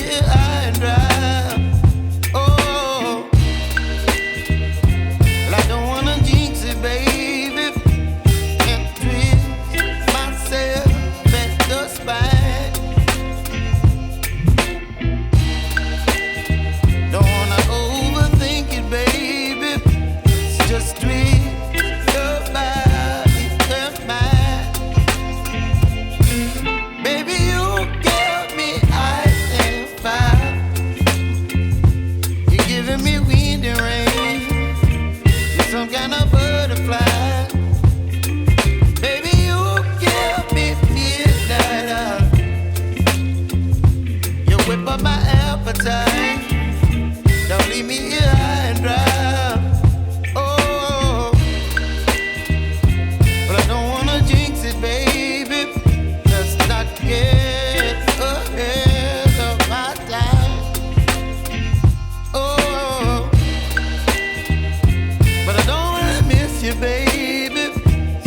here high and dry. Oh, well, I don't wanna jinx it, baby, and twist myself at the spine. Don't wanna overthink it, baby. It's just twist your body and mine. Baby, you give me ice and fire. You're giving me wind and rain. You're some kind of butterfly. Baby, you give me midnight. You whip up my appetite. Don't leave me here high and dry. Oh, but I don't wanna jinx it, baby. Let's not get ahead of my time. Oh, but I don't wanna miss you, baby.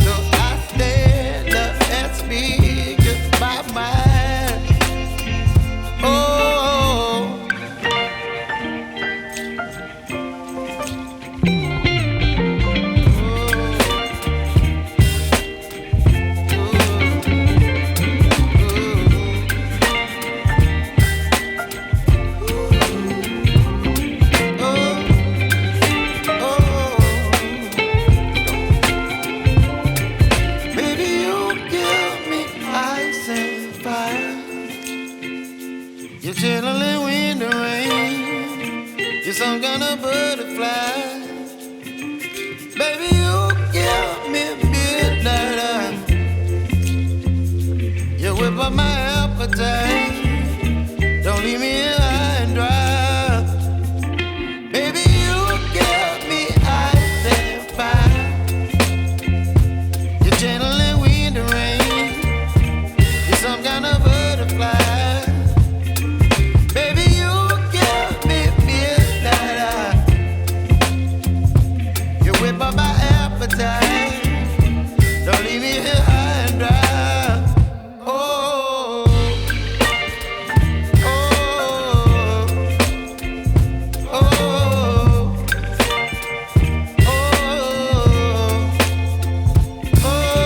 So I stand up and speak my mind. Oh. Baby, you give me ice and fire. You're chilling wind and rain. You're some kind of butterfly. Baby, you give me midnight. You whip up my appetite.